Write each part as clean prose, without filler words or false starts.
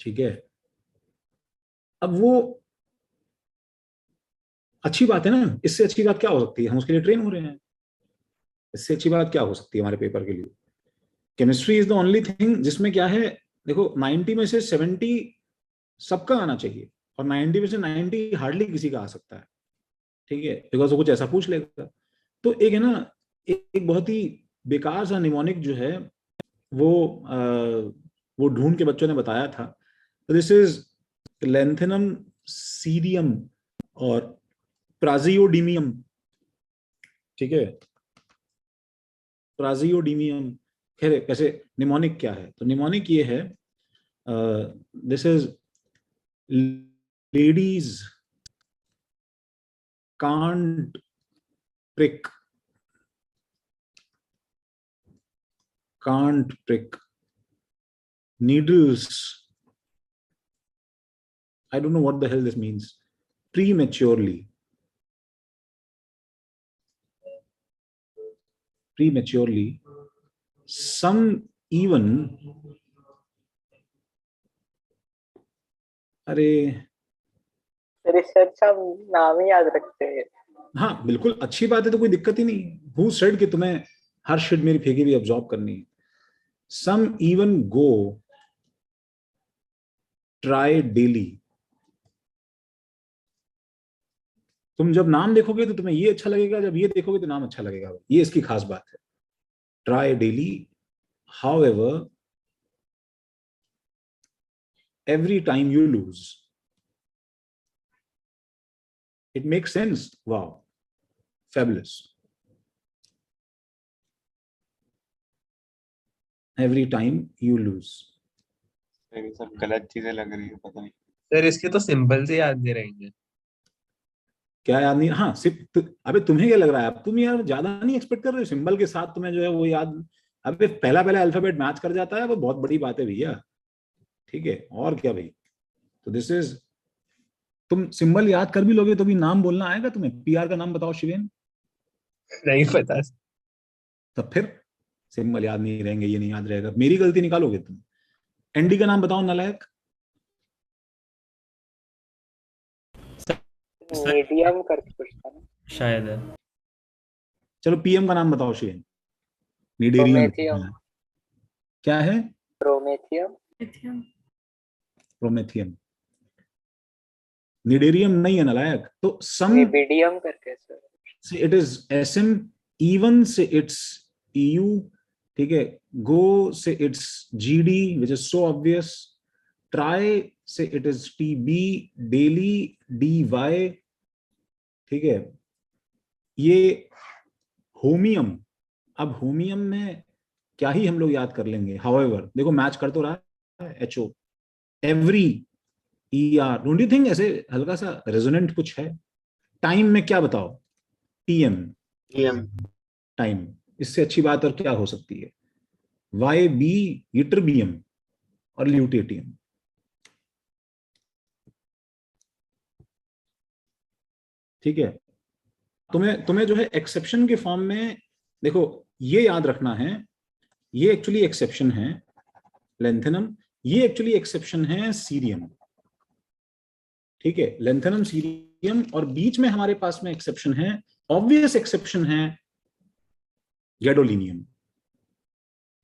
ठीक है, अब वो अच्छी बात है ना, इससे अच्छी बात क्या हो सकती है, हम उसके लिए ट्रेन हो रहे हैं, इससे अच्छी बात क्या हो सकती है हमारे पेपर के लिए। Chemistry is the only thing जिसमें क्या है, देखो 90 में से 70 सबका आना चाहिए, और 90 में से 90 हार्डली किसी का आ सकता है, ठीक है, बिकॉज वो कुछ ऐसा पूछ लेगा। तो एक है ना, एक बहुत ही बेकार सा निमोनिक जो है, वो वो ढूंढ के बच्चों ने बताया था। तो दिस इज लेंथेनम सीरियम और प्राजियोडीमियम, ठीक है, प्राजियोडीमियम। खैर कैसे निमोनिक क्या है, तो निमोनिक ये है, this is ladies can't prick, can't prick, needles, I don't know what the hell this means, prematurely, some even, अरे रिसर्च हम नाम ही याद रखते हैं। हाँ बिल्कुल अच्छी बात है, तो कोई दिक्कत ही नहीं। हु सेड कि तुम्हें हर शिट मेरी फेंकी भी अब्सॉर्ब करनी है। सम इवन गो ट्राई डेली, तुम जब नाम देखोगे तो तुम्हें ये अच्छा लगेगा, जब ये देखोगे तो नाम अच्छा लगेगा, ये इसकी खास बात है। Try daily, however every time you lose, it makes sense, wow, fabulous, every time you lose। ये सब गलत चीजें लग रही है, पता नहीं। सर इसके तो सिंबल से याद नहीं रहेंगे। क्या याद नहीं, हाँ सिर्फ अबे तुम्हें क्या लग रहा है, अब तुम यार ज्यादा नहीं एक्सपेक्ट कर रहे हो, सिंबल के साथ तुम्हें जो है वो याद, अबे पहला अल्फाबेट मैच कर जाता है वो बहुत बड़ी बात है भैया, ठीक है, और क्या भाई। तो दिस इज, तुम सिंबल याद कर भी लोगे तो भी नाम बोलना आएगा तुम्हें, पीआर का नाम बताओ शिवेन। नहीं पता। तब फिर सिंबल याद नहीं रहेंगे, ये नहीं याद रहेगा, मेरी गलती निकालोगे तुम। एनडी का नाम बताओ नालायक। मीडियम करके कुछ था ना, शायद है। चलो पीएम का नाम बताओ शिवेन। निडेरियम प्रोमेथियम। क्या है, प्रोमेथियम। प्रोमेथियम, निडेरियम नहीं है नालायक। तो सम निबिडियम करके sir, say it is SM, even say it's EU, ठीक है, go say it's GD which is so obvious, try say it is TB, daily D Y, ठीक है, ये होमियम। अब होमियम में क्या ही हम लोग याद कर लेंगे, हाउएवर देखो मैच कर तो रहा है, HO, every, E R, don't you think ऐसे हल्का सा रेजोनेंट कुछ है। टाइम में क्या बताओ, टीएम, टाइम, इससे अच्छी बात और क्या हो सकती है। वाई बी, यूट्रबियम और ल्यूटेटियम, ठीक है। तुम्हें जो है एक्सेप्शन के फॉर्म में, देखो ये याद रखना है, ये एक्चुअली एक्सेप्शन है लेंथेनम, ये एक्चुअली एक्सेप्शन है सीरियम, ठीक है, लेंथेनम सीरियम, और बीच में हमारे पास में एक्सेप्शन है, ऑब्वियस एक्सेप्शन है गैडोलिनियम,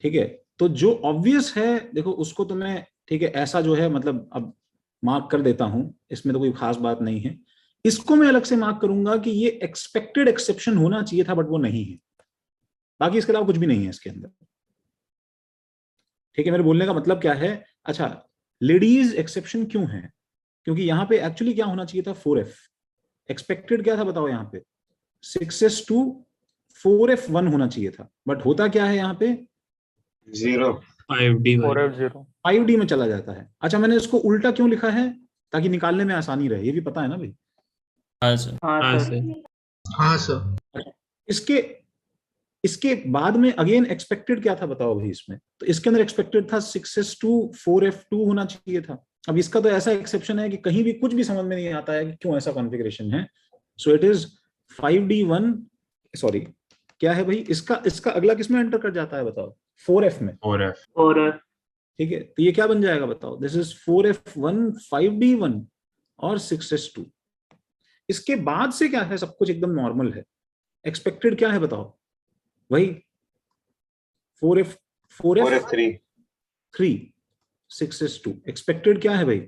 ठीक है। तो जो ऑब्वियस है देखो उसको तो मैं, ठीक है, ऐसा जो है मतलब अब मार्क कर देता हूं, इसमें तो कोई खास बात नहीं है। इसको मैं अलग से मार्क करूंगा कि ये एक्सपेक्टेड एक्सेप्शन होना चाहिए था बट वो नहीं है, बाकी इसके अलावा कुछ भी नहीं है इसके अंदर, ठीक है। मेरे बोलने का मतलब क्या है, अच्छा लेडीज एक्सेप्शन क्यों है, क्योंकि यहाँ पे एक्चुअली क्या होना चाहिए था, 4F, एक्सपेक्टेड क्या था बताओ, यहाँ पे 6S2 4F1 होना चाहिए था, बट होता क्या है यहाँ पे 0 5D 4F0। 5D में चला जाता है। अच्छा मैंने इसको उल्टा क्यों लिखा है, ताकि निकालने में आसानी रहे, ये भी पता है ना भाई। हाँ सर। हाँ सर। हाँ सर। इसके इसके बाद में अगेन एक्सपेक्टेड क्या था बताओ भाई इसमें, तो इसके अंदर एक्सपेक्टेड था 6S2 4F2 होना चाहिए था। अब इसका तो ऐसा एक्सेप्शन है कि कहीं भी कुछ भी समझ में नहीं आता है कि क्यों ऐसा कॉन्फ़िगरेशन है। So it is 5D1, sorry क्या है भाई, इसका अगला किस में एंटर कर जाता है बताओ, 4F में। 4F। और ठीक है, तो ये क्या बन जाएगा बताओ, दिस इज 4f1 5d1 और 6s2। इसके बाद से क्या है, सब कुछ एकदम नॉर्मल है। एक्सपेक्टेड क्या है बताओ, वही 4f 4f3 6s2। एक्सपेक्टेड क्या है भाई,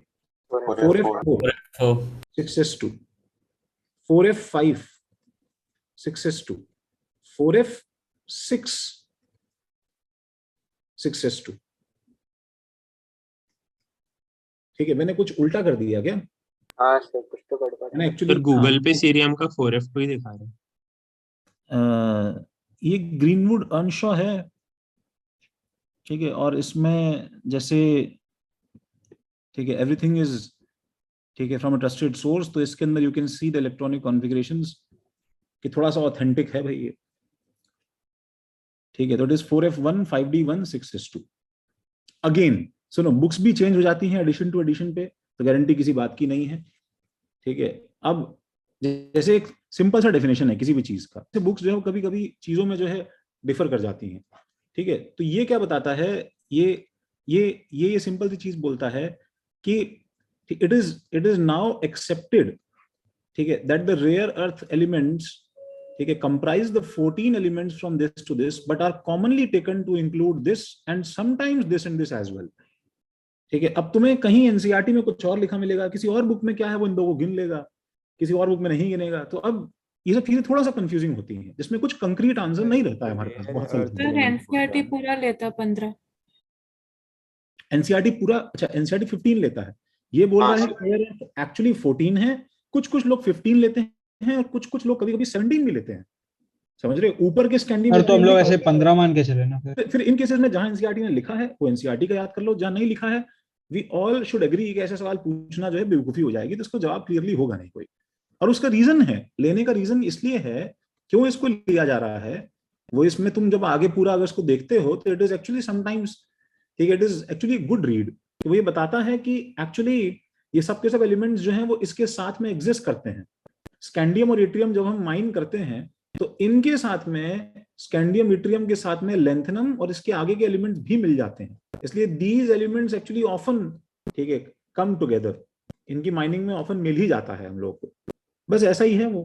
4f4 4 6s2, 4f5 6s2, 4f6 6s2। ठीक है, मैंने कुछ उल्टा कर दिया क्या? हाँ सर, कुछ तो गड़बड़ मैंने है। एक्चुअली सर गूगल पे सीरियम का 4F ही दिखा रहा है। ये ग्रीनवुड अनशॉ है, ठीक है, और इसमें जैसे, ठीक है, एवरीथिंग इज, ठीक है, फ्रॉम अ ट्रस्टेड सोर्स, तो इसके अंदर you can see the electronic configurations कि थोड़ा सा ऑथेंटिक है भाई ये। ठीक है, तो it is 4f1 5d1 6s2। Again सुनो, बुक्स भी चेंज हो जाती हैं एडिशन टू एडिशन पे, तो गारंटी किसी बात की नहीं है। ठीक है, अब जैसे एक सिंपल सा डेफिनेशन है किसी भी चीज का, बुक्स जो है कभी कभी चीजों में जो है डिफर कर जाती हैं। ठीक है, तो ये क्या बताता है, ये सिंपल सी चीज बोलता है कि इट इज नाउ एक्सेप्टेड, ठीक है, that the rare earth elements, ठीक है, comprise the 14 elements from this to this but are commonly taken to include this and sometimes this and this as well। ठीक है, अब तुम्हें कहीं एनसीईआरटी में कुछ और लिखा मिलेगा, किसी और बुक में क्या है वो इन दो को गिन लेगा, किसी और बुक में नहीं गिनेगा। तो अब ये सब चीजें थोड़ा सा कंफ्यूजिंग होती हैं, जिसमें कुछ कंक्रीट आंसर नहीं रहता है हमारे पास बहुत सारी सर एनसीईआरटी पूरा लेता 15। एनसीईआरटी पूरा, अच्छा एनसीईआरटी 15 लेता है, ये बोल हाँ, रहा है एक्चुअली 14 है, कुछ कुछ लोग 15 लेते हैं और कुछ कुछ लोग कभी कभी 17 भी लेते हैं, समझ रहे हो, ऊपर के और तो हम लोग ऐसे 15 स्कैंडिनेवियन। मान के चले ना फिर इन केसेस में जहां एनसीईआरटी ने लिखा है वो एनसीईआरटी का याद कर लो, जहां नहीं लिखा है वी ऑल शुड एग्री कि ऐसे सवाल पूछना जो है बेवकूफी हो जाएगी, तो इसको जवाब क्लियरली होगा नहीं कोई। और उसका रीजन है, लेने का रीजन इसलिए है, क्यों इसको लिया जा रहा है वो, इसमें तुम जब आगे पूरा अगर इसको देखते हो तो इट इज एक्चुअली समटाइम्स, ठीक है, it is actually good read. वो ये बताता है कि एक्चुअली ये सब के सब एलिमेंट्स जो हैं वो इसके साथ में एग्जिस्ट करते हैं। स्कैंडियम और इट्रियम जब हम माइन करते हैं तो इनके साथ में, स्कैंडियम इट्रियम के साथ में लेंथनम और इसके आगे के एलिमेंट्स भी मिल जाते हैं, इसलिए दीज एलिमेंट्स एक्चुअली ऑफन, ठीक है, कम टुगेदर, इनकी माइनिंग में ऑफन मिल ही जाता है हम लोग को, बस ऐसा ही है वो।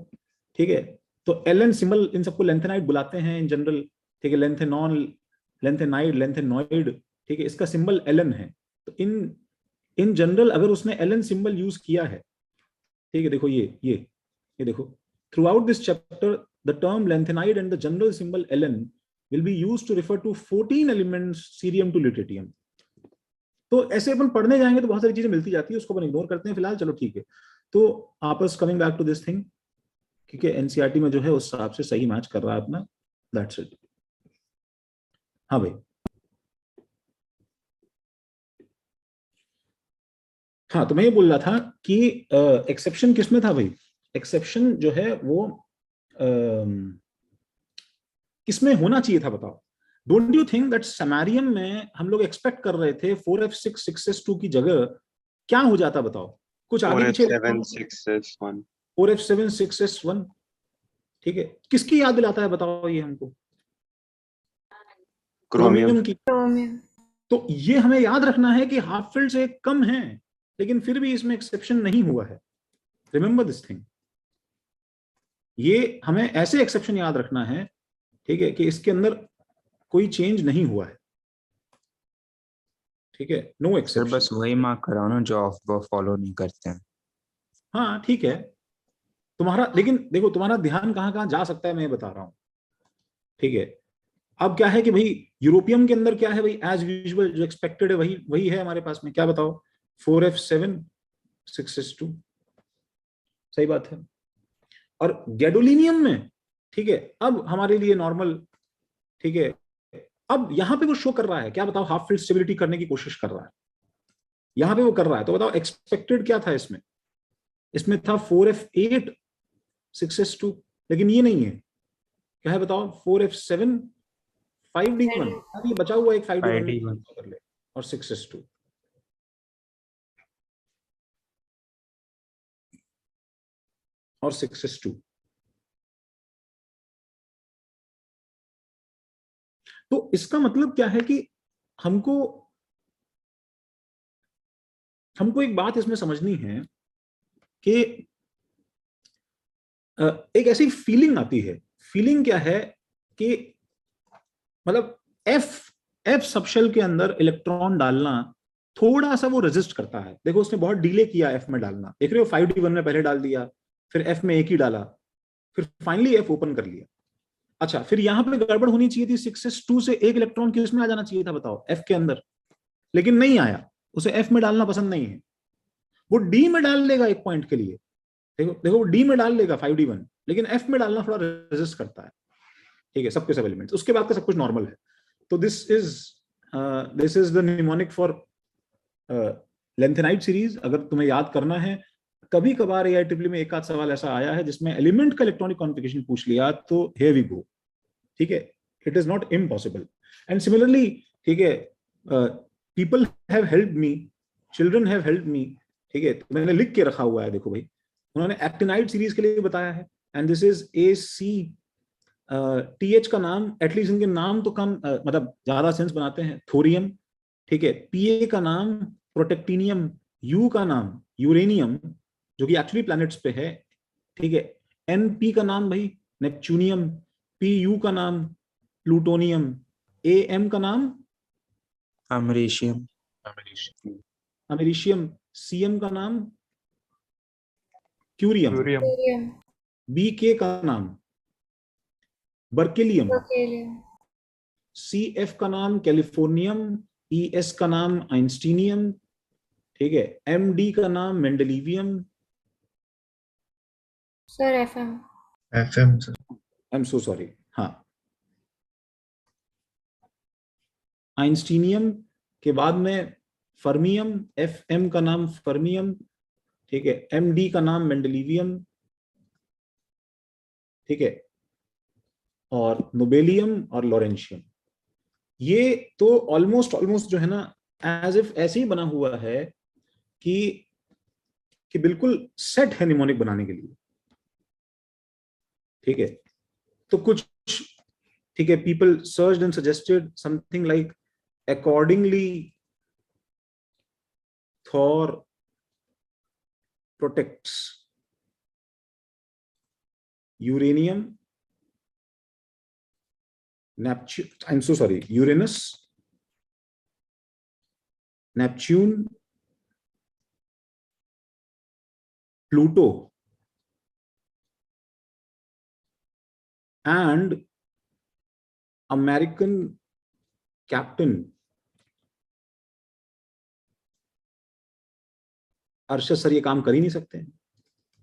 ठीक है, तो एलन सिंबल इन सबको लेंथेनाइट बुलाते हैं इन जनरल, ठीक है, लेंथेनॉन, लेंथेनाइड, लेंथेनॉइड, ठीक है, इसका सिंबल एलन है। तो इन जनरल अगर उसने एलन सिंबल यूज किया है, ठीक है, देखो ये देखो, throughout this chapter the term lanthanide and the general symbol Ln will be used to refer to 14 elements cerium to lutetium। तो ऐसे अपन पढ़ने जाएंगे तो बहुत सारी चीजें मिलती जाती है, उसको अपन इग्नोर करते हैं फिलहाल, चलो ठीक है। तो आपस coming back to this thing, क्योंकि एनसीईआरटी में जो है उस हिसाब से सही मैच कर रहा है अपना, दैट्स इट। हाँ भाई, हाँ, तो मैं ये बोल रहा था कि एक्सेप्शन किसमें था भाई, एक्सेप्शन जो है वो किसमें होना चाहिए था बताओ। Don't you think that samarium में हम लोग एक्सपेक्ट कर रहे थे 4f6 6s2 की जगह क्या हो जाता बताओ, कुछ आगे पीछे 4f7 6s1 4f7 6s1, ठीक है, किसकी याद दिलाता है बताओ ये हमको, क्रोमियम की। तो ये हमें याद रखना है कि हाफ फील्ड से कम है, लेकिन फिर भी इसमें एक्सेप्शन नहीं हुआ है, रिमेंबर दिस थिंग। ये हमें ऐसे एक्सेप्शन याद रखना है, ठीक है, कि इसके अंदर कोई चेंज नहीं हुआ है, ठीक है, नो सर एक्सेप्शन। बस वही मार्क कराओ ना जो ऑफ वो फॉलो नहीं करते हैं। हाँ ठीक है, तुम्हारा, लेकिन देखो तुम्हारा ध्यान कहाँ कहाँ जा सकता है मैं बता रहा हूँ, ठीक है। अब क्या है कि भाई यूरोपियम के अंदर क्या है भाई, एज यूजुअल जो एक्सपेक्टेड है वही वही है हमारे पास में, क्या बताओ, 4f7 6s2, सही बात है। और गैडोलिनियम में, ठीक है, अब हमारे लिए नॉर्मल, ठीक है, अब यहां पे वो शो कर रहा है, क्या बताओ, हाफ फील्ड स्टेबिलिटी करने की कोशिश कर रहा है, यहां पे वो कर रहा है। तो बताओ एक्सपेक्टेड क्या था इसमें, इसमें था 4f8 6s2, लेकिन ये नहीं है, क्या है बताओ, 4f7 5d1, ये बचा हुआ एक 5d1 कर ले, और 6s2, और 6s2। तो इसका मतलब क्या है कि हमको हमको एक बात इसमें समझनी है कि एक ऐसी फीलिंग आती है। फीलिंग क्या है कि मतलब एफ एफ सबशेल के अंदर इलेक्ट्रॉन डालना थोड़ा सा वो रेजिस्ट करता है। देखो उसने बहुत डिले किया एफ में डालना, देख रहे हो 5d1 में पहले डाल दिया, फिर एफ में एक ही डाला, फिर फाइनली एफ ओपन कर लिया। अच्छा, फिर यहां पे गड़बड़ होनी चाहिए थी, 6s2 से एक इलेक्ट्रॉन किसमें आ जाना चाहिए था बताओ, एफ के अंदर, लेकिन नहीं आया, उसे एफ में डालना पसंद नहीं है, वो डी में डाल लेगा एक पॉइंट के लिए। देखो देखो वो डी में डाल लेगा 5d1, लेकिन एफ में डालना थोड़ा रेजिस्ट करता है, ठीक है, सबके सब एलिमेंट्स, उसके बाद का सब कुछ नॉर्मल है। तो this is the mnemonic for lanthanide series. अगर तुम्हें याद करना है, कभी कभार AIEEE में एक आध सवाल ऐसा आया है जिसमें एलिमेंट का इलेक्ट्रॉनिक कॉन्फ़िगरेशन पूछ लिया, तो here we go, ठीक है, it is not impossible. And similarly, ठीक है, people have helped me, children have helped me, ठीक है, तो मैंने लिख के रखा हुआ है, देखो भाई, उन्होंने एक्टिनाइड सीरीज के लिए बताया है, and this is AC। TH का नाम, एटलीस्ट इनके नाम तो कम मतलब ज्यादा सेंस बनाते हैं, थोरियम, ठीक है, PA का नाम प्रोटेक्टिनियम, U का नाम यूरेनियम, जो कि एक्चुअली प्लैनेट्स पे है, ठीक है, NP का नाम भाई नेपच्यूनियम, PU का नाम प्लूटोनियम, AM का नाम अमरीशियम, अमेरिशियम, CM का नाम क्यूरियम, हीलियम, BK का नाम बर्केलियम, बर्केलियम, CF का नाम कैलिफोर्नियम, ES का नाम आइंस्टीनियम, ठीक है, MD का नाम mendelevium, sir FM, FM sir. I am so sorry, हाँ, आइंस्टीनियम के बाद में फर्मियम, FM का नाम फर्मियम, ठीक है, MD का नाम मेंडेलिवियम, ठीक है, और नोबेलियम और लॉरेंशियम। ये तो ऑलमोस्ट जो है ना, एज इफ ऐसे ही बना हुआ है कि बिल्कुल सेट है निमोनिक बनाने के लिए, ठीक है। तो कुछ, ठीक है, people searched and suggested something like accordingly Thor protects uranium, Neptune, I'm so sorry, Uranus, Neptune, Pluto, and American captain Arshad sir ये काम कर ही नहीं सकते,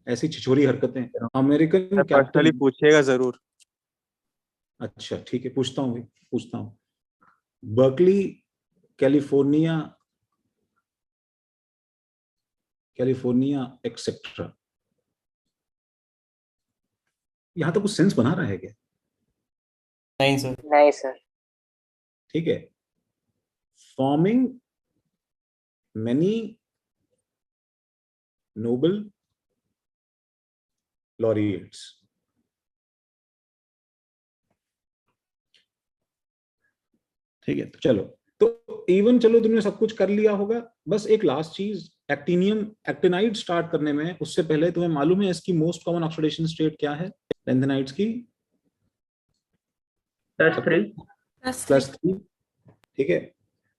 ऐसी छिछोरी हरकतें। अमेरिकन पर्सनली कैप्टन, पूछिएगा जरूर। अच्छा ठीक है, पूछता हूँ भाई, पूछता हूँ। Berkeley, California, etcetera. यहां तक कुछ सेंस बना रहा है क्या? नहीं सर। नहीं सर। ठीक है, फॉर्मिंग मेनी नोबल लॉरिएट्स। ठीक है, तो चलो, तो इवन चलो तुमने सब कुछ कर लिया होगा, बस एक लास्ट चीज, एक्टिनियम, एक्टिनाइड स्टार्ट करने में उससे पहले तुम्हें मालूम है इसकी मोस्ट कॉमन ऑक्सीडेशन स्टेट क्या है लेंथेनाइड्स की? +3। ठीक है,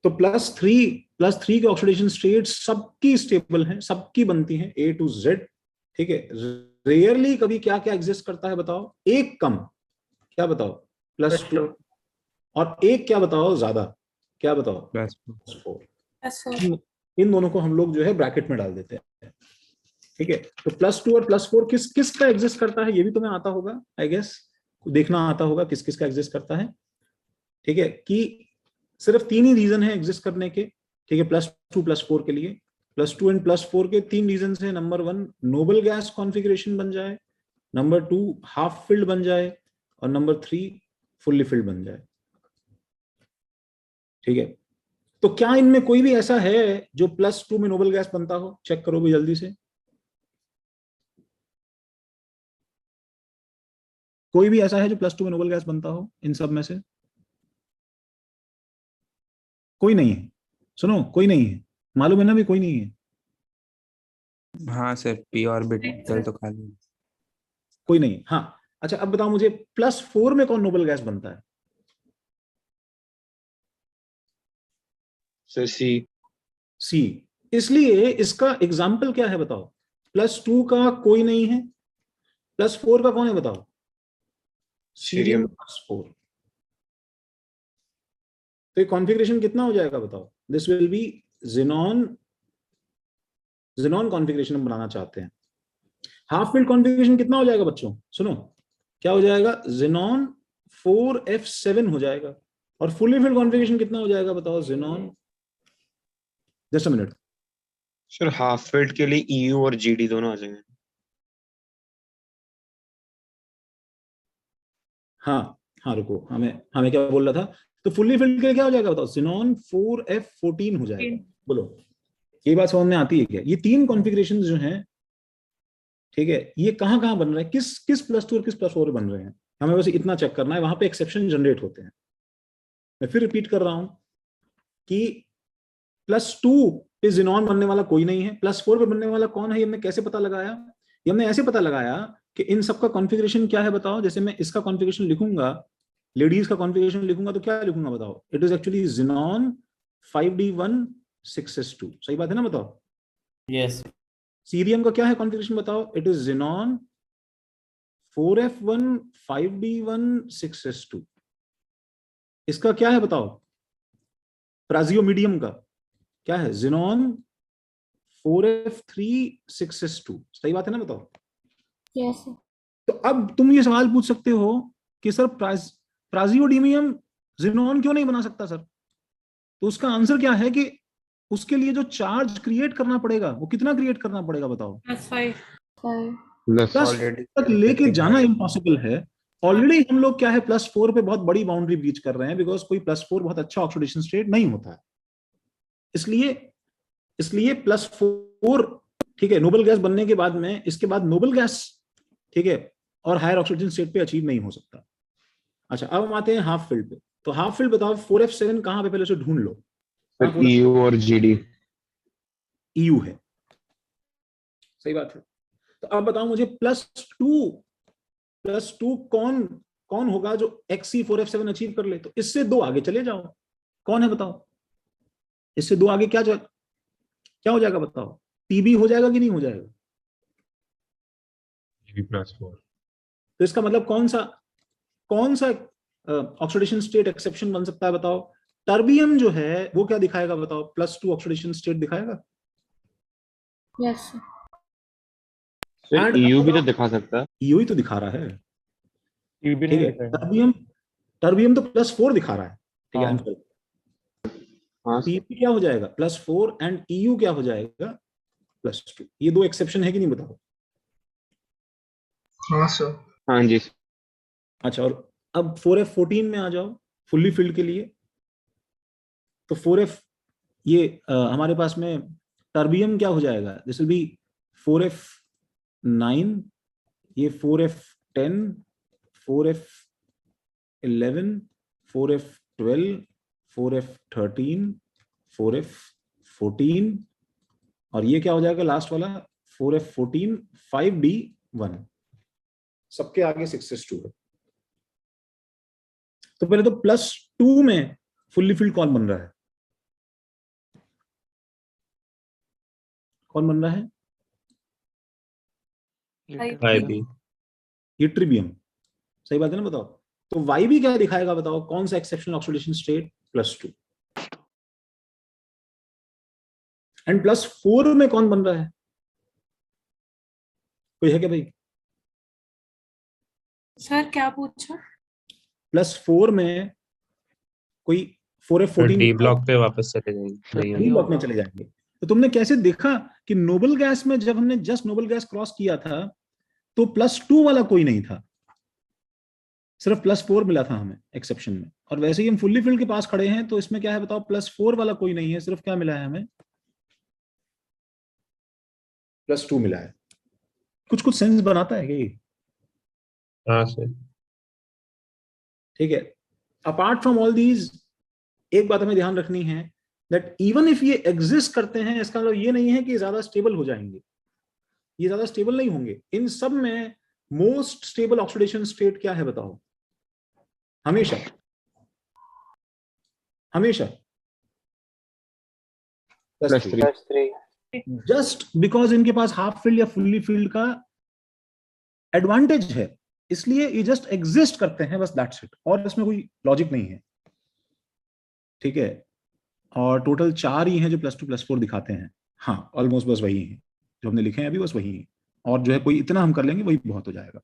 तो +3 के ऑक्सीडेशन स्टेट सबकी स्टेबल हैं, सबकी बनती हैं A to Z। ठीक है, रेयरली कभी क्या क्या एग्जिस्ट करता है बताओ? एक कम, क्या बताओ? +2, और एक क्या बताओ ज्यादा, क्या बताओ? +4। इन दोनों को हम लोग जो है ब्रैकेट में डाल देते हैं। ठीक है, तो +2 और +4 किस किस का एग्जिस्ट करता है ये भी तुम्हें आता होगा, आई गेस देखना आता होगा किस किस का एग्जिस्ट करता है। ठीक है, कि सिर्फ 3 ही रीजन है एग्जिस्ट करने के। ठीक है, +2 +4 के लिए, +2 एंड +4 के 3 रीजन है। नंबर 1 नोबल गैस कॉन्फ़िगरेशन बन जाए, नंबर 2 हाफ फिल्ड बन जाए, और नंबर 3 फुल्ली फिल्ड बन जाए। ठीक है, तो क्या इनमें कोई भी ऐसा है जो +2 में नोबल गैस बनता हो? चेक करो भी जल्दी से, कोई भी ऐसा है जो +2 में नोबल गैस बनता हो इन सब में से? कोई नहीं है, सुनो, कोई नहीं है, मालूम है ना भी कोई नहीं है। हाँ सर, p ऑर्बिटल तो खाली है। कोई नहीं। हाँ अच्छा, अब बताओ मुझे +4 में कौन नोबल गैस बनता है? सर सी। सी। इसलिए इसका एग्जाम्पल क्या है बताओ? +2 का कोई नहीं है, +4 का कौन है बताओ? सीरियम +4। तो ये कॉन्फ़िगरेशन कितना हो जाएगा बताओ? This will be xenon configuration हम बनाना चाहते हैं। हाफ फील्ड कॉन्फ़िगरेशन कितना हो जाएगा बच्चों? सुनो, क्या हो जाएगा? ज़ेनॉन 4f7 हो जाएगा। और फुली फील्ड कॉन्फ़िगरेशन कितना हो जाएगा बताओ? Xenon, just a minute, sir half field के लिए EU और GD दोनों आ जाएंगे। हाँ हाँ रुको, हमें हमें क्या बोल रहा था? तो फुल्ली फिल्ड के लिए क्या हो जाएगा बताओ? ज़ेनॉन 4f14 हो जाएगा। बोलो, ये बात समझ में आती है क्या? ये 3 कॉन्फ़िगरेशन जो हैं, ठीक है, ये कहाँ कहाँ बन रहे हैं, किस किस +2 और किस +4 बन रहे हैं, हमें बस इतना चेक करना है। वहां पे एक्सेप्शन जनरेट होते हैं। मैं फिर रिपीट कर रहा हूं कि +2 पे ज़ेनॉन बनने वाला कोई नहीं है, +4 पे बनने वाला कौन है, ये हमने कैसे पता लगाया? ये हमने ऐसे पता लगाया कि इन सबका कॉन्फ़िगरेशन क्या है बताओ? जैसे मैं इसका कॉन्फ़िगरेशन लिखूंगा, लेडीज का कॉन्फ़िगरेशन लिखूंगा, तो क्या लिखूंगा बताओ? It is actually xenon 5d1 6s2। सही बात है ना? बताओ। यस सीरियम का क्या है कॉन्फ़िगरेशन बताओ? It is xenon 4f1 5d1 6s2। इसका क्या है बताओ? प्राजियोमीडियम का क्या है? Xenon 4f3 6s2। सही बात है ना? बताओ। यस तो अब तुम ये सवाल पूछ सकते हो कि सर प्राजियोडीमियम ज़ेनॉन क्यों नहीं बना सकता सर? तो उसका आंसर क्या है कि उसके लिए जो चार्ज क्रिएट करना पड़ेगा, वो कितना क्रिएट करना पड़ेगा बताओ? +5 प्लस तक लेके जाना इम्पॉसिबल है। ऑलरेडी हम लोग क्या है, +4 पे बहुत बड़ी बाउंड्री ब्रीच कर रहे हैं, बिकॉज कोई +4 बहुत अच्छा ऑक्सीडेशन स्टेट नहीं होता है। इसलिए इसलिए +4, ठीक है, नोबल गैस बनने के बाद में, इसके बाद नोबल गैस, ठीक है, और हायर ऑक्सीजन स्टेट पे अचीव नहीं हो सकता। अच्छा, अब हम आते हैं हाफ फील्ड पे। तो हाफ फील्ड बताओ 4f7 कहां पे, पहले से ढूंढ लो। सर EU और GD। EU है, सही बात है। तो अब बताओ मुझे +2 कौन कौन होगा जो XC4f7 अचीव कर ले? तो इससे 2 आगे चले जाओ, कौन है बताओ? इससे 2 आगे क्या हो जाएगा बताओ? TB हो जाएगा कि नहीं हो जाएगा? +4। तो इसका मतलब कौन सा ऑक्सीडेशन स्टेट एक्सेप्शन बन सकता है बताओ? टर्बियम जो है वो क्या दिखाएगा बताओ? +2 ऑक्सीडेशन स्टेट दिखाएगा। यस सर एंड EU भी तो दिखा सकता है। EU ही तो दिखा रहा है, भी ठीक नहीं है। दिखाएगा। टर्बियम तो +4 दिखा रहा है, ठीक है। हाँ। हाँ सर। TB क्या हो जाएगा? +4 एंड EU क्या हो जाएगा? +2। ये 2 एक्सेप्शन है कि नहीं बताओ? हाँ सर। हाँ जी। अच्छा, और अब 4f14 में आ जाओ, फुल्ली फिल्ड के लिए। तो 4f, ये हमारे पास में टर्बियम क्या हो जाएगा? दिस विल बी 4f9, ये 4f10, 4f11, 4f12, 4f13, 4f14, और ये क्या हो जाएगा लास्ट वाला? 4f14 5d1। सबके आगे 6s2 है। तो पहले तो +2 में फुल्ली फिल्ड कौन बन रहा है? कौन बन रहा है? YB। ये ट्रिबियम। सही बात है ना? बताओ। तो YB क्या दिखाएगा बताओ? कौन सा एक्सेप्शनल ऑक्सीडेशन स्टेट? +2। एंड +4 में कौन बन रहा है? कोई है क्या भाई? सर क्या पूछा? +4 में कोई 4f14 डी ब्लॉक पे वापस चले जाएगी। डी ब्लॉक में चले जाएंगे। तो तुमने कैसे देखा कि नोबल गैस में, जब हमने जस्ट नोबल गैस क्रॉस किया था, तो +2 वाला कोई नहीं था, सिर्फ +4 मिला था हमें एक्सेप्शन में। और वैसे ही हम फुल्ली फिल्ड के पास खड़े हैं, तो इसमें क्या है बताओ? +4 वाला कोई नहीं है, सिर्फ क्या मिला है हमें? +2 मिला है। कुछ कुछ सेंस बनाता है कि? हाँ सर। ठीक है। अपार्ट फ्रॉम ऑल दीज, एक बात हमें ध्यान रखनी है, दैट इवन इफ ये एग्जिस्ट करते हैं, इसका मतलब ये नहीं है कि ज्यादा स्टेबल हो जाएंगे। ये ज्यादा स्टेबल नहीं होंगे। इन सब में मोस्ट स्टेबल ऑक्सीडेशन स्टेट क्या है बताओ? हमेशा हमेशा +3 +3 जस्ट बिकॉज इनके पास हाफ फील्ड या फुल्ली फील्ड का एडवांटेज है, इसलिए ये जस्ट एग्जिस्ट करते हैं, बस दैट्स इट, और इसमें कोई लॉजिक नहीं है। ठीक है, और टोटल 4 ही हैं जो +2 +4 दिखाते हैं। हाँ, ऑलमोस्ट बस वही है जो हमने लिखे हैं अभी, बस वही है। और जो है कोई इतना हम कर लेंगे वही बहुत हो जाएगा।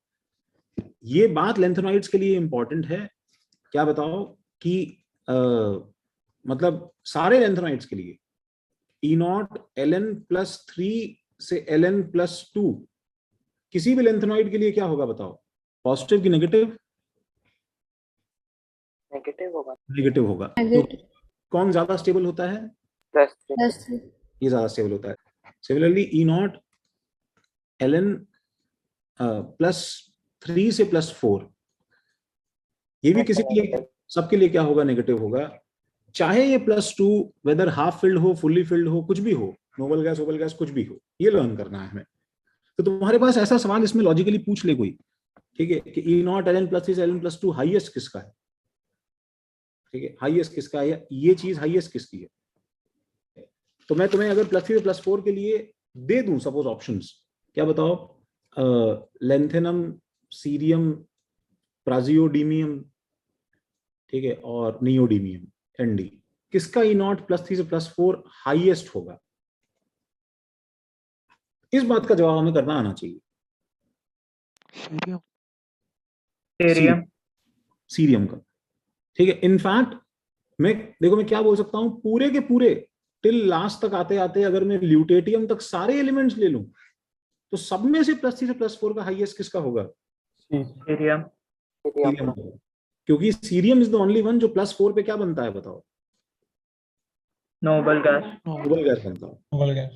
ये बात लेंथेनॉइड्स के लिए इंपॉर्टेंट है। क्या बताओ कि मतलब सारे लेंथेनॉइड्स के लिए E0 Ln+3 से Ln+2 किसी भी लेंथेनॉइड के लिए क्या होगा बताओ? पॉजिटिव की नेगेटिव? नेगेटिव होगा। नेगेटिव होगा। तो नेगेटिव कौन ज्यादा स्टेबल होता है? +3 +3 ये ज्यादा स्टेबल होता है। सिमिलरली E0 Ln+3 से +4 ये भी किसी के लिए, सबके लिए क्या होगा? नेगेटिव होगा। चाहे ये +2 वेदर हाफ फील्ड हो, फुल्ली फील्ड हो, कुछ भी हो, नोबल गैस, ओबल गैस, कुछ भी हो, ये लर्न करना है हमें। तो तुम्हारे पास ऐसा सवाल इसमें लॉजिकली पूछ ले कोई, ठीक है, कि E0 Ln+3 से Ln+2 हाईएस्ट किसका है? ठीक है, हाईएस्ट किसका है, या ये चीज हाईएस्ट किसकी है? तो मैं तुम्हें अगर +3 से +4 के लिए दे दूं सपोज ऑप्शंस, क्या बताओ? लेंथेनम, सीरियम, प्राजियोडीमियम, ठीक है, और नियोडीमियम, Nd, किसका E0 +3 से +4 हाईएस्ट होगा? इस बात का जवाब हमें करना आना चाहिए। टेरियम सीरियम का। ठीक है, इनफैक्ट मैं देखो मैं क्या बोल सकता हूं, पूरे के पूरे टिल लास्ट तक आते आते अगर मैं ल्यूटेटियम तक सारे एलिमेंट्स ले लूं तो सब में से +3 से +4 का हाईएस्ट किसका होगा? टेरियम सीरियम होगा, क्योंकि cerium is the only one जो +4 पे क्या बनता है बताओ? नोबल गैस नोबल गैस बनता है।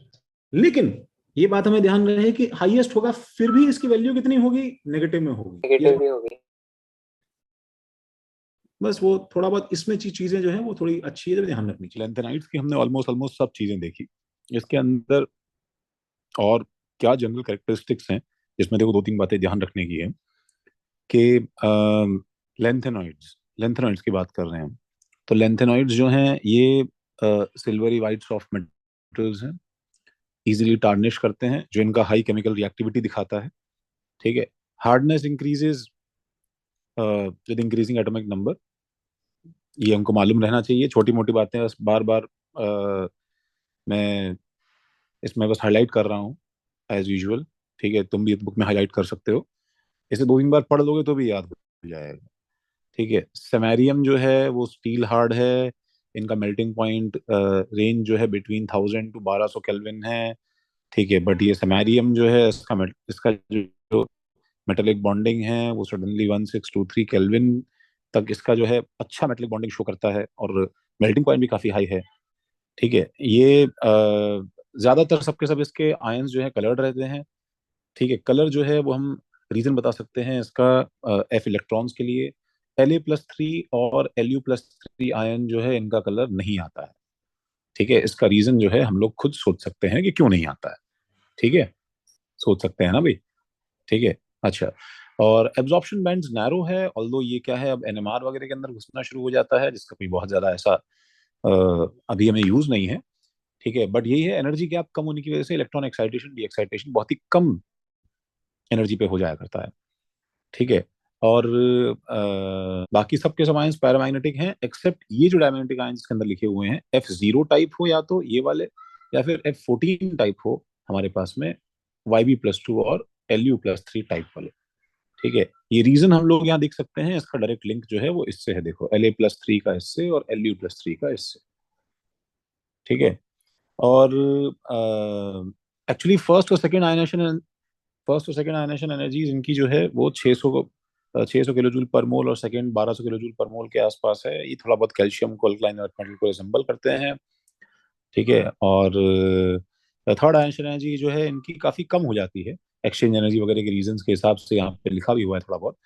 लेकिन ये बात हमें ध्यान रहे कि हाईएस्ट होगा, फिर भी इसकी वैल्यू कितनी होगी? नेगेटिव में होगी। नेगेटिव भी होगी। बस वो थोड़ा बहुत इसमें चीजें जो है वो थोड़ी अच्छी है, जो ध्यान रखनी चाहिए। लेंथेनाइड्स की हमने ऑलमोस्ट सब चीजें देखी। इसके अंदर और क्या जनरल कैरेक्टरिस्टिक्स हैं जिसमें देखो 2-3 बातें ध्यान रखने की है कि लेंथेनॉइड्स की बात कर रहे हैं हम, तो लेंथेनॉइड्स जो हैं ये सिल्वरी वाइट सॉफ्ट मेटल्स हैं, इजीली टार्निश करते हैं, जो इनका हाई केमिकल रिएक्टिविटी दिखाता है। ठीक है, hardness increases with increasing atomic number, ये हमको मालूम रहना चाहिए। छोटी मोटी बातें बस बार बार मैं इसमें बस हाईलाइट कर रहा हूँ एज यूजुअल। ठीक है, तुम भी बुक में हाईलाइट कर सकते हो, इसे 2-3 बार पढ़ लोगे तो भी याद हो जाएगा। ठीक है, सेमेरियम जो है वो स्टील हार्ड है, इनका मेल्टिंग पॉइंट रेंज जो है बिटवीन 1000 to 1200 केल्विन है। ठीक है, बट ये सेमेरियम जो है इसका जो मेटेलिक बॉन्डिंग है वो सडनली 1623 केल्विन तक इसका जो है अच्छा मेटेलिक बॉन्डिंग शो करता है, और मेल्टिंग पॉइंट भी काफी हाई है। ठीक है, ये ज्यादातर सबके सब इसके आयंस जो है कलर्ड रहते हैं। ठीक है, कलर जो है वो हम रीजन बता सकते हैं इसका F इलेक्ट्रॉन्स के लिए, La+3 और Lu+3 आयन जो है इनका कलर नहीं आता है। ठीक है, इसका रीजन जो है हम लोग खुद सोच सकते हैं कि क्यों नहीं आता है। ठीक है, सोच सकते हैं ना भाई? ठीक है, अच्छा, और एब्जॉर्प्शन बैंड्स नैरो है, ऑल्दो ये क्या है अब NMR वगैरह के अंदर घुसना शुरू हो जाता है, जिसका कोई बहुत ज्यादा ऐसा अभी हमें यूज नहीं है। ठीक है, बट यही है, एनर्जी गैप कम होने की वजह से इलेक्ट्रॉन एक्साइटेशन डी एक्साइटेशन बहुत ही कम एनर्जी पे हो जाया करता है। ठीक है, और बाकी सबके सब आयंस पैरामैग्नेटिक हैं, एक्सेप्ट ये जो डायमैग्नेटिक आयंस इसके अंदर लिखे हुए हैं F0 टाइप हो या तो ये वाले, या फिर F14 टाइप हो हमारे पास में Yb+2 और Lu+3 टाइप वाले। ठीक है, ये रीजन हम लोग यहाँ देख सकते हैं, इसका डायरेक्ट लिंक जो है वो इससे है, देखो La+3 का इससे और Lu+3 का इससे। ठीक है, और एक्चुअली फर्स्ट और सेकंड आयनेशन एनर्जीज इनकी जो है वो 600 किलो जूल पर मोल और सेकंड 1200 किलो जूल पर मोल के आसपास है। ये थोड़ा बहुत कैल्शियम को अल्कलाइन अर्थ मेटल को रिसेंबल करते हैं। ठीक है, और थर्ड आयनेशन एनर्जी जो है इनकी काफी कम हो जाती है एक्सचेंज एनर्जी वगैरह के रीजंस के हिसाब से, यहाँ पे लिखा भी हुआ है थोड़ा बहुत।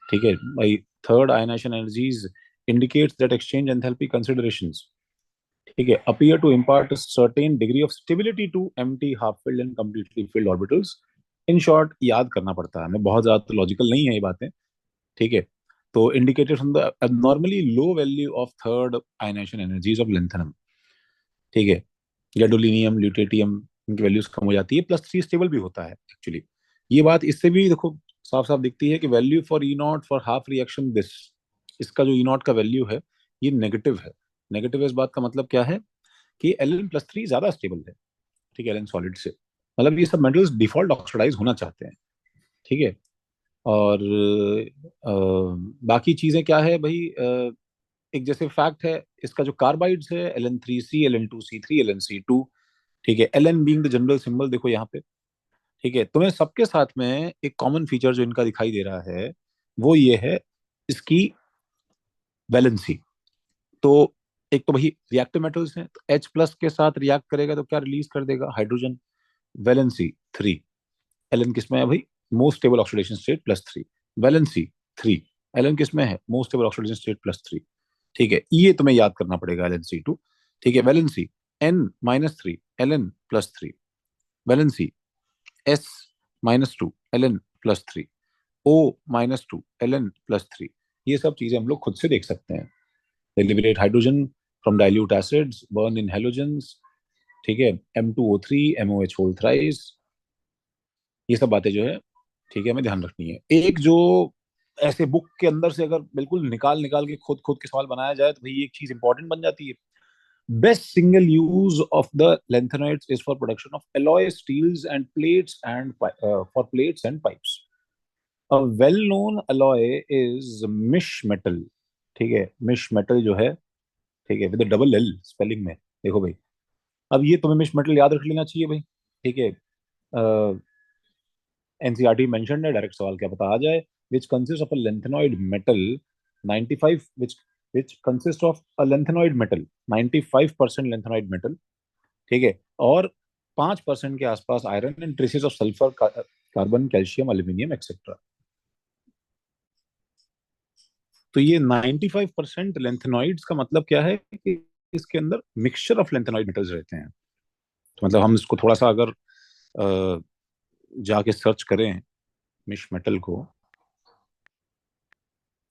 ठीक है भाई, third ionisation energies indicates that exchange enthalpy considerations, ठीक है, appear to impart a certain degree of stability to empty half filled and completely filled orbitals in short याद करना पड़ता है हमें, बहुत ज्यादा तो लॉजिकल नहीं है ये बातें, ठीक है। तो indicated from the abnormally low value of third ionization energies of lanthanum, ठीक है, गैडोलिनियम, ल्यूटेटियम, इनकी वैल्यूज कम हो जाती है। +3 स्टेबल भी होता है एक्चुअली। ये बात इससे भी देखो साफ साफ दिखती है कि value for E not for half reaction this, इसका जो ई नॉट का वैल्यू है ये नेगेटिव है। नेगेटिव इस बात का मतलब क्या है कि Ln+3 ज्यादा स्टेबल है, ठीक है, Ln सॉलिड से। मतलब ये सब मेटल्स डिफॉल्ट ऑक्सीडाइज होना चाहते हैं, ठीक है। और बाकी चीजें क्या है भाई, एक जैसे फैक्ट है इसका जो कार्बाइड्स है Ln3C, Ln2C3, Lnc2, ठीक है, Ln being the general symbol देखो यहाँ पे, ठीक है। तुम्हें सबके साथ में एक कॉमन फीचर जो इनका दिखाई दे रहा है वो ये है इसकी वैलेंसी। तो एक तो भाई रिएक्टिव मेटल्स हैं, तो H+ के साथ रिएक्ट करेगा तो क्या रिलीज कर देगा, हाइड्रोजन। वैलेंसी 3, Ln किसमें है भाई, most stable oxidation state +3, valency 3, Ln किसमें है, मोस्ट स्टेबल ऑक्सीडेशन स्टेट +3, ठीक है। ये तुम्हें याद करना पड़ेगा Lnc2, ठीक है। Valency N-3 Ln+3, valency S-2 Ln+3, O-2 Ln+3। ये सब चीजें हम लोग खुद से देख सकते हैं। They liberate hydrogen from dilute acids, burn in halogens, ठीक है, M2O3 MOH whole thrice, ये सब बातें जो है, ठीक है, हमें ध्यान रखनी है। एक जो ऐसे बुक के अंदर से अगर बिल्कुल निकाल निकाल के खुद खुद के सवाल बनाया जाए तो भाई एक चीज इंपॉर्टेंट बन जाती है। Best single use of the lanthanide is for production of alloy steels and plates and for plates and pipes. A well known alloy is mish metal, ठीक है, मिश मेटल जो है, ठीक है, विद डबल एल स्पेलिंग में, देखो भाई। अब ये तुम्हें मिश मेटल याद रख लेना चाहिए भाई, ठीक है। एनसीईआरटी मेंशन है, डायरेक्ट सवाल क्या पता आ जाए। Which consist of a lanthanide metal 95, which consist of a lanthanide metal 95% lanthanide metal, ठीक है, और 5% के आसपास iron and traces of sulphur, carbon, calcium, aluminium etcetera. तो ये 95% lanthanide का मतलब क्या है कि इसके अंदर मिक्सचर ऑफ lanthanide मेटल्स रहते हैं। तो मतलब हम इसको थोड़ा सा अगर जाके सर्च करें मिश मेटल को,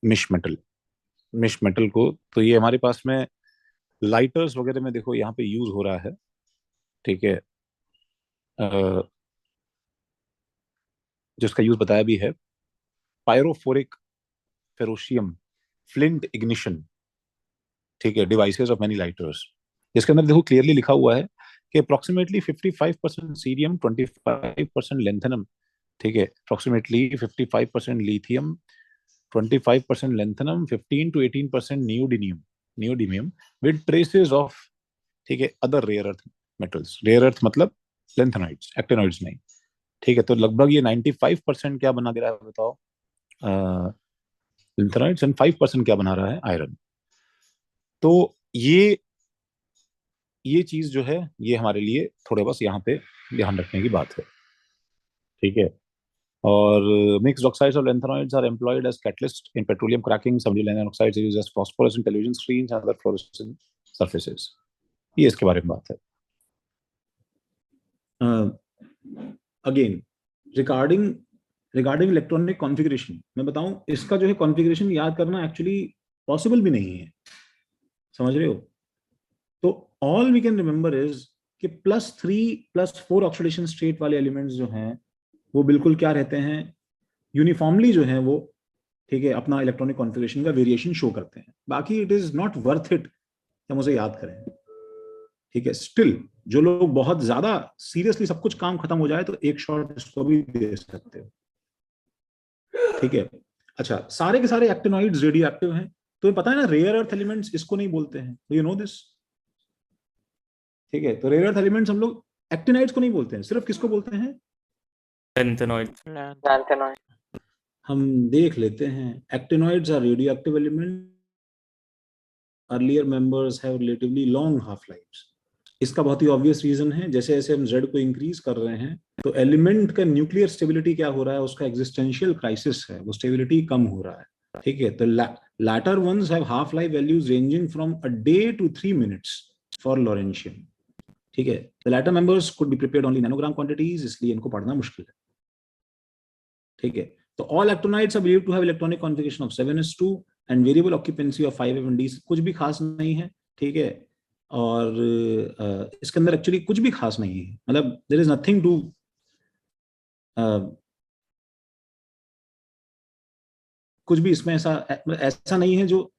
मिश मेटल को, तो ये हमारे पास में लाइटर्स वगैरह में देखो यहाँ पे यूज हो रहा है, ठीक है। जिसका यूज बताया भी है, पायरोफोरिक फेरोशियम फ्लिंट इग्निशन, ठीक है, डिवाइसेस ऑफ मेनी लाइटर्स। इसके अंदर देखो क्लियरली लिखा हुआ है कि अप्रोक्सीमेटली 55% सीरियम, 25% लेंथेनम, ठीक है, approximately 55% lithium, 25% lanthanum, 15 to 18% neodymium with traces of, ठीक है, other rare earth metals. Rare earth मतलब लेंथेनाइड्स, एक्टिनॉइड्स नहीं, ठीक है। तो लगभग ये 95% क्या बना दे रहा है बताओ, लेंथेनाइड्स, एंड 5% क्या बना रहा है, आयरन। तो ये चीज जो है ये हमारे लिए थोड़े बस यहाँ पे ध्यान रखने की बात है, ठीक है। और mixed oxides of lanthanoids are employed as catalyst in petroleum cracking. Some lanthanide oxides are used as phosphorus in television screens and other fluorescent surfaces. ये इसके बारे में बात है। अगेन रिगार्डिंग इलेक्ट्रॉनिक कॉन्फ़िगरेशन मैं बताऊं, इसका जो है कॉन्फ़िगरेशन याद करना एक्चुअली पॉसिबल भी नहीं है, समझ रहे हो। तो all we can remember is कि +3+4 ऑक्सीडेशन स्टेट वाले एलिमेंट्स जो हैं वो बिल्कुल क्या रहते हैं, यूनिफॉर्मली जो है वो, ठीक है, अपना इलेक्ट्रॉनिक कॉन्फ़िगरेशन का वेरिएशन शो करते हैं। बाकी it is not worth it हम उसे याद करें, ठीक है। स्टिल जो लोग बहुत ज्यादा सीरियसली सब कुछ काम खत्म हो जाए तो एक शॉट इसको भी दे सकते हो, ठीक है। अच्छा, सारे के सारे एक्टिनॉइड्स रेडियो एक्टिव हैं, तो पता है ना, रेयर अर्थ एलिमेंट्स इसको नहीं बोलते हैं, यू नो दिस, ठीक है। तो रेयर अर्थ एलिमेंट्स हम लोग एक्टिनाइड्स को नहीं बोलते हैं, सिर्फ किसको बोलते हैं, लैंथेनॉइड। हम देख लेते हैं। Actinoids are radioactive element, earlier members have relatively long half lifes. इसका बहुत ही ऑब्वियस रीजन है, जैसे जैसे हम Z को इंक्रीज कर रहे हैं तो एलिमेंट का न्यूक्लियर स्टेबिलिटी क्या हो रहा है, उसका एग्जिस्टेंशियल क्राइसिस है, वो स्टेबिलिटी कम हो रहा है, ठीक है। तो latter ones have half life values ranging from a day to 3 minutes for lawrencium, ठीक है। The latter members could be prepared only nanogram quantities, इसलिए इनको पढ़ना मुश्किल है। ठीक है। तो all electronites are believed to have electronic configuration of 7s2 and variable occupancy of 5f and d, कुछ भी खास नहीं है, ठीक है। और इसके अंदर एक्चुअली कुछ भी खास नहीं है, मतलब देयर इज नथिंग टू कुछ भी इसमें ऐसा नहीं है जो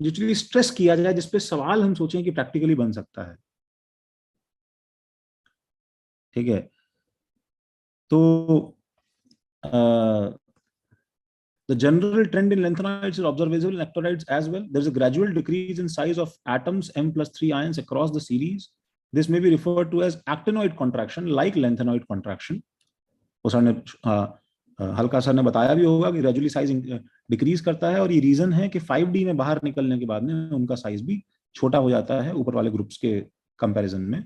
जितनी स्ट्रेस किया जाए जिसपे सवाल हम सोचें कि प्रैक्टिकली बन सकता है, ठीक है। तो the general trend in lanthanides is observable in actinides as well. There is a gradual decrease in size of atoms M+3 ions across the series. This may be referred to as actinoid contraction, like lanthanoid contraction. Sir ने हल्का sir ने बताया भी होगा कि gradually size decrease करता है, और ये रीजन है कि 5D में बाहर निकलने के बाद में उनका साइज भी छोटा हो जाता है ऊपर वाले ग्रुप्स के कंपैरिजन में.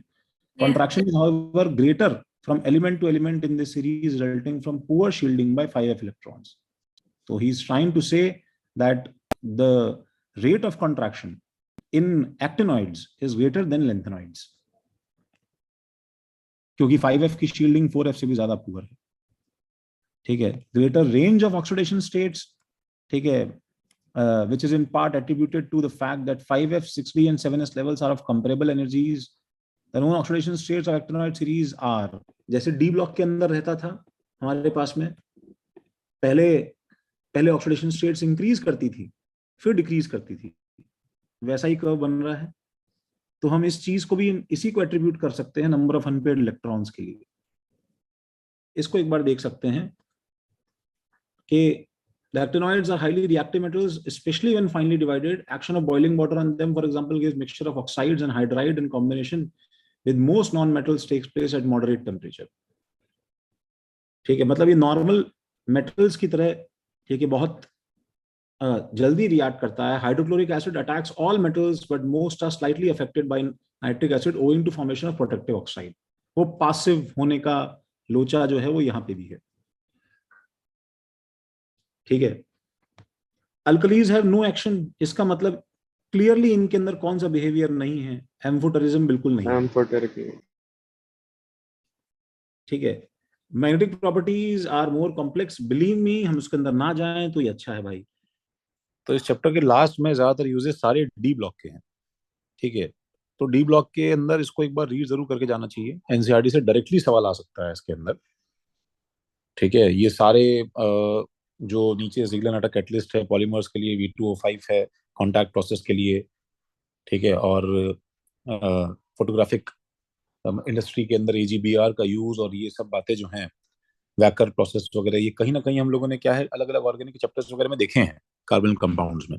Contraction is however greater from element to element in this series, resulting from poor shielding by 5f electrons. So he's trying to say that the rate of contraction in actinoids is greater than lanthanoids, क्योंकि 5f की shielding 4f से भी ज्यादा poor है, ठीक है. Greater range of oxidation states, ठीक है, which is in part attributed to the fact that 5f, 6d and 7s levels are of comparable energies. The known oxidation states of actinoid series are, जैसे D block के अंदर रहता था हमारे पास में, पहले ऑक्सीडेशन स्टेट्स इंक्रीज करती थी फिर डिक्रीज करती थी, वैसा ही कर्व बन रहा है. तो हम इस चीज को भी इसी को एट्रीब्यूट कर सकते हैं नंबर ऑफ अनपेयर्ड इलेक्ट्रॉन्स के लिए. इसको एक बार देख सकते हैं कि the actinoids are highly reactive metals, especially when finely divided. Action of boiling water on them, for example, gives mixture of oxides and hydride in combination with most non-metals takes place at moderate temperature. ठीक है, मतलब ये normal metals की तरह, ठीक है, बहुत जल्दी रिएक्ट करता है. Hydrochloric acid attacks all metals but most are slightly affected by nitric acid owing to formation of protective oxide. वो पासिव होने का लोचा जो है वो यहाँ पे भी है, ठीक है. अल्कलीज हैव नो एक्शन, इसका मतलब क्लियरली इनके अंदर कौन सा बिहेवियर नहीं है, एम्फोटेरिज्म बिल्कुल नहीं है, ठीक है. Magnetic properties are more complex, believe me, हम उसके अंदर ना जाएं तो ये अच्छा है भाई. तो इस चैप्टर के लास्ट में ज्यादातर यूजेस सारे डी ब्लॉक के हैं, ठीक है. तो डी ब्लॉक के अंदर इसको एक बार रीड जरूर करके जाना चाहिए, एनसीईआरटी से डायरेक्टली सवाल आ सकता है इसके अंदर, ठीक है. ये सारे जो नीचे जिगलर-नाटक कैटलिस्ट है पॉलीमर्स के लिए, V2O5 है कॉन्टैक्ट प्रोसेस के लिए, ठीक है. और फोटोग्राफिक इंडस्ट्री के अंदर AGBR का यूज और ये सब बातें जो हैं, वैकर प्रोसेस वगैरह, ये कहीं ना कहीं हम लोगों ने क्या है अलग अलग ऑर्गेनिक चैप्टर्स वगैरह में देखे हैं कार्बन कंपाउंड्स में.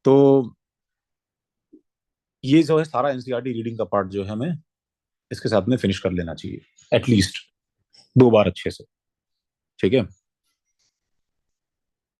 तो ये जो है सारा एनसीईआरटी रीडिंग का पार्ट जो है हमें इसके साथ में फिनिश कर लेना चाहिए एटलीस्ट 2 बार अच्छे से, ठीक है.